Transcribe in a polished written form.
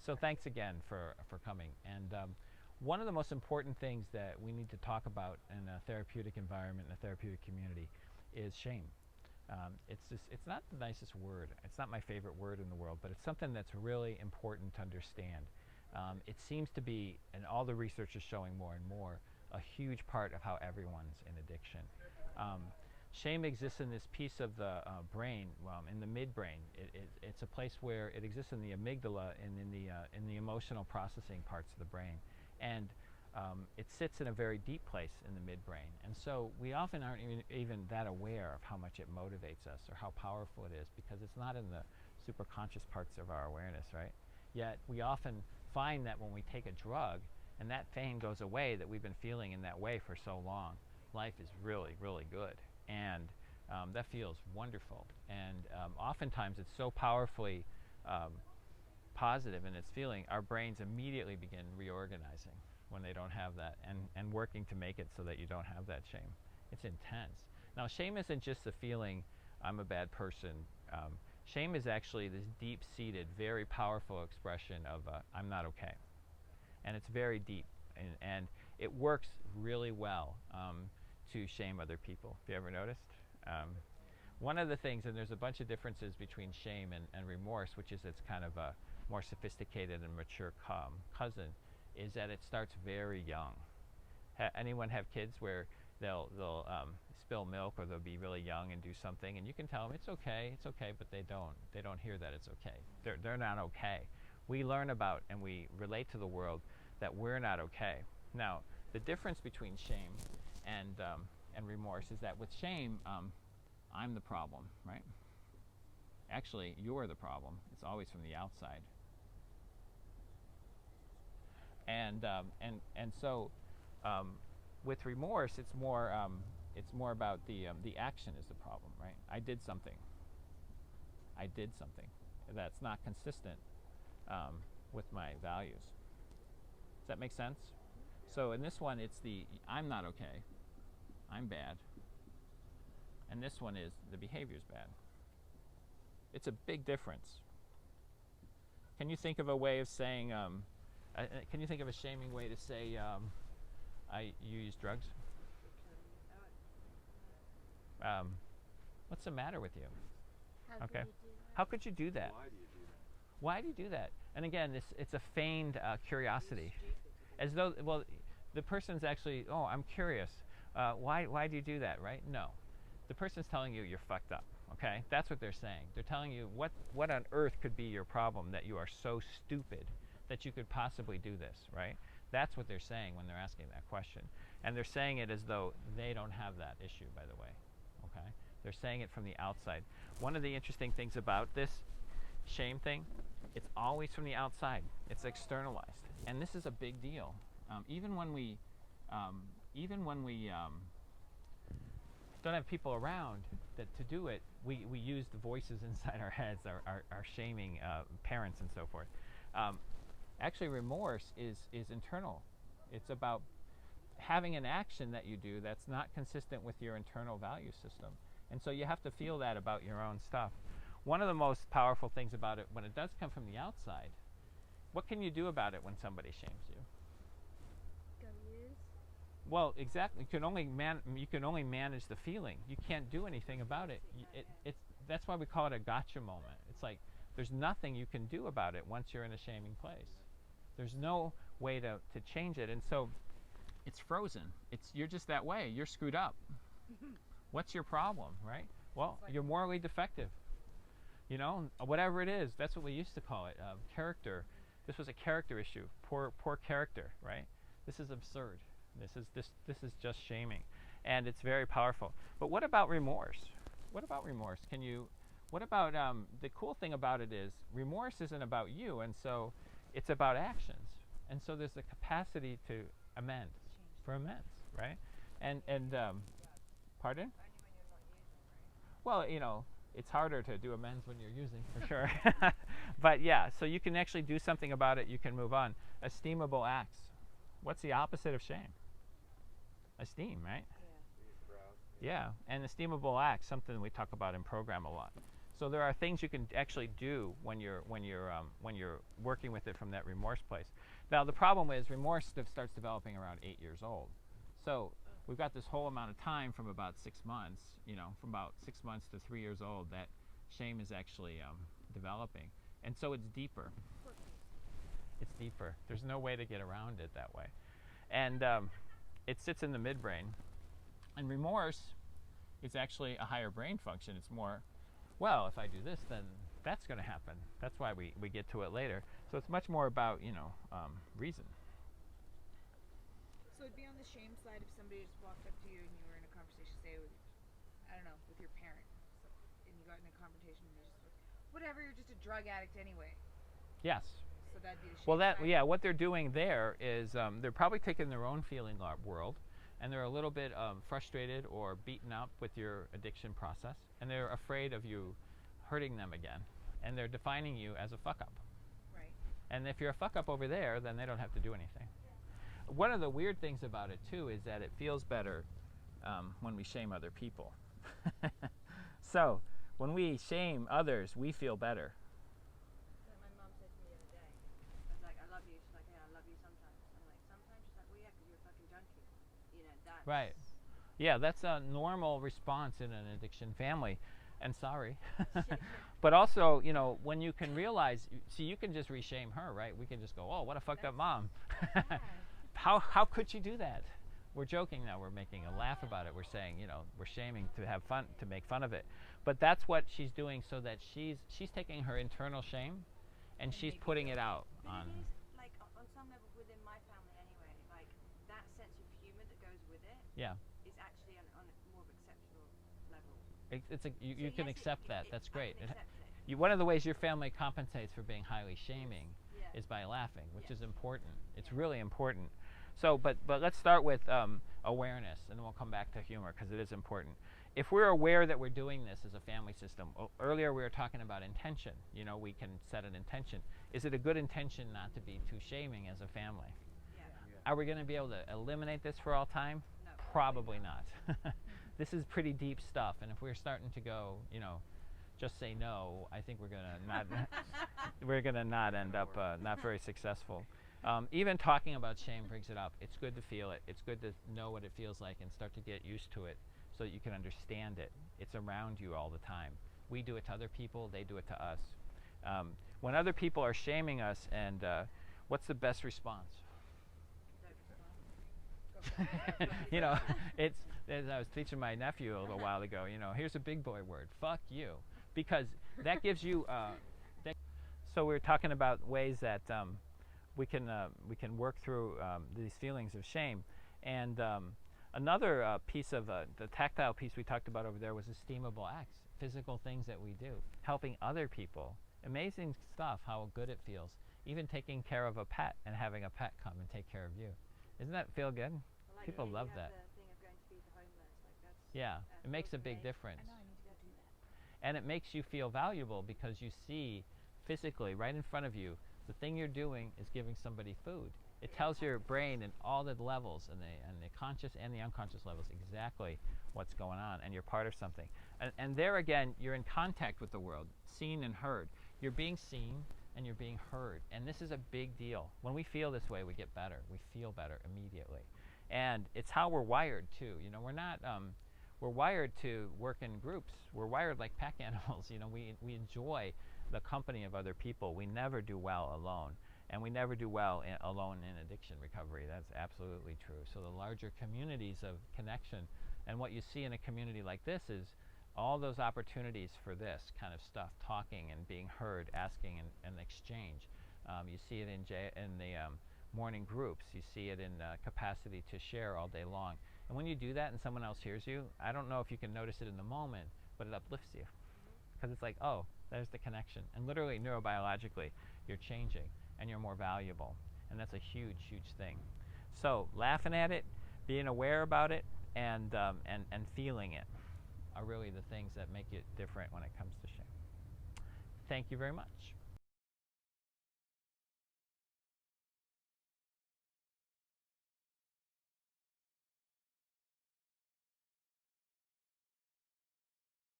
So thanks again for coming. And one of the most important things that we need to talk about in a therapeutic environment, in a therapeutic community, is shame. It's not the nicest word. It's not my favorite word in the world, but it's something that's really important to understand. It seems to be, and all the research is showing more and more, a huge part of how everyone's in addiction. Shame exists in this piece of the brain, in the midbrain. It's a place where it exists in the amygdala and in the emotional processing parts of the brain, and it sits in a very deep place in the midbrain. And so we often aren't even that aware of how much it motivates us or how powerful it is, because it's not in the superconscious parts of our awareness, right? Yet we often find that when we take a drug and that pain goes away that we've been feeling in that way for so long, life is really, really good. And that feels wonderful. And oftentimes it's so powerfully positive in its feeling, our brains immediately begin reorganizing when they don't have that, and working to make it so that you don't have that shame. It's intense. Now, shame isn't just the feeling, I'm a bad person. Shame is actually this deep-seated, very powerful expression of I'm not okay. And it's very deep, and it works really well to shame other people. Have you ever noticed? One of the things, and there's a bunch of differences between shame and remorse, which is its kind of a more sophisticated and mature cousin, is that it starts very young. Anyone have kids where they'll spill milk, or they'll be really young and do something, and you can tell them it's okay, but they don't hear that it's okay. They're not okay. We learn about and we relate to the world that we're not okay. Now, the difference between shame and remorse is that with shame, I'm the problem, right? Actually, you're the problem. It's always from the outside. And so with remorse, it's more about the action is the problem, right? I did something that's not consistent with my values. Does that make sense? So in this one, it's the I'm not okay, I'm bad, and this one is the behavior's bad. It's a big difference. Can you think of a way of saying? Can you think of a shaming way to say you use drugs? What's the matter with you? Okay. How could you do that? Why do you do that? And again, it's a feigned curiosity, as though, well, the person's actually, oh, I'm curious. Why do you do that, right? No. The person's telling you you're fucked up, okay? That's what they're saying. They're telling you what on earth could be your problem that you are so stupid that you could possibly do this, right? That's what they're saying when they're asking that question. And they're saying it as though they don't have that issue, by the way, okay? They're saying it from the outside. One of the interesting things about this shame thing, it's always from the outside. It's externalized. And this is a big deal. Even when we don't have people around to do it, we use the voices inside our heads, our shaming parents and so forth. Actually, remorse is internal. It's about having an action that you do that's not consistent with your internal value system. And so you have to feel that about your own stuff. One of the most powerful things about it, when it does come from the outside, what can you do about it when somebody shames you? Go use. Well, exactly. You can only manage the feeling. You can't do anything about it. That's why we call it a gotcha moment. It's like there's nothing you can do about it once you're in a shaming place. There's no way to change it, and so it's frozen. You're just that way. You're screwed up. What's your problem, right? Well, you're morally defective. You know, whatever it is, that's what we used to call it. Character. This was a character issue. Poor character, right? This is absurd. This is just shaming, and it's very powerful. But what about remorse? What about remorse? What about the cool thing about it is remorse isn't about you, and so it's about actions. And so there's the capacity to amend, for amends, right? And pardon? Well, you know, it's harder to do amends when you're using, for sure. But yeah, so you can actually do something about it. You can move on. Esteemable acts. What's the opposite of shame? Esteem, right? Yeah. And esteemable acts, something we talk about in program a lot. So there are things you can actually do when you're working with it from that remorse place. Now the problem is remorse starts developing around 8 years old. So we've got this whole amount of time from about 6 months, from about 6 months to 3 years old, that shame is actually developing. And so it's deeper. It's deeper. There's no way to get around it that way. And it sits in the midbrain. And remorse is actually a higher brain function. It's more, well, if I do this, then that's going to happen. That's why we get to it later. So it's much more about, reason. So it'd be on the shame side if somebody just walked up to you and you were in a conversation, say with, I don't know, with your parent, and you got in a confrontation and you're just like, whatever, you're just a drug addict anyway. Yes. So that'd be the shame Well, side. what they're doing there is they're probably taking their own feeling world, and they're a little bit frustrated or beaten up with your addiction process, and they're afraid of you hurting them again, and they're defining you as a fuck up. Right. And if you're a fuck up over there, then they don't have to do anything. One of the weird things about it too is that it feels better when we shame other people. So when we shame others, we feel better. Like my mum said to me the other day, I was like, I love you. She's like, yeah, I love you sometimes. I'm like, sometimes? She's like, well, yeah, because you're a fucking junkie. That's... Right. Yeah, that's a normal response in an addiction family. And sorry. But also, when you can realize, see, you can just reshame her, right? We can just go, oh, what a fucked up mom. How could she do that? We're joking now. We're making a laugh about it. We're saying, we're shaming to have fun, to make fun of it. But that's what she's doing, so that she's taking her internal shame and she's putting it out on. It is, like, on some level within my family anyway, like, that sense of humor that goes with it Yeah. is actually on a more of acceptable level. You So can yes, accept that. That's great. I can accept it. One of the ways your family compensates for being highly shaming Yeah. is by laughing, which Yeah. is important. It's Yeah. really important. So, but let's start with awareness, and then we'll come back to humor because it is important. If we're aware that we're doing this as a family system, earlier we were talking about intention. We can set an intention. Is it a good intention not to be too shaming as a family? Yeah. Are we going to be able to eliminate this for all time? No. Probably not. This is pretty deep stuff, and if we're starting to go, just say no, I think we're gonna not end up not very successful. Even talking about shame brings it up. It's good to feel it. It's good to know what it feels like and start to get used to it, so that you can understand it. It's around you all the time. We do it to other people. They do it to us. When other people are shaming us, and what's the best response? It's, as I was teaching my nephew a little while ago, here's a big boy word, fuck you, because that gives you, so we're talking about ways that we can work through these feelings of shame. And another piece of the tactile piece we talked about over there was esteemable acts, physical things that we do, helping other people. Amazing stuff, how good it feels. Even taking care of a pet and having a pet come and take care of you. Doesn't that feel good? Like, People love you have that. The thing of going to feed the homeless, like that's, Yeah, it makes a big great. difference. I know, I need to go do that. And it makes you feel valuable because you see physically right in front of you the thing you're doing is giving somebody food. It tells your brain in all the levels, and the conscious and the unconscious levels, exactly what's going on, and you're part of something. And there again, you're in contact with the world, seen and heard. You're being seen and you're being heard, and this is a big deal. When we feel this way, we get better. We feel better immediately, and it's how we're wired too. We're not. We're wired to work in groups. We're wired like pack animals. We enjoy the company of other people. We never do well alone, and we never do well alone in addiction recovery. That's absolutely true. So the larger communities of connection, and what you see in a community like this is all those opportunities for this kind of stuff, talking and being heard, asking and exchange. You see it in the morning groups. You see it in capacity to share all day long. And when you do that and someone else hears you, I don't know if you can notice it in the moment, but it uplifts you. Because it's like, oh, there's the connection. And literally, neurobiologically, you're changing and you're more valuable. And that's a huge, huge thing. So laughing at it, being aware about it, and feeling it are really the things that make it different when it comes to shame. Thank you very much.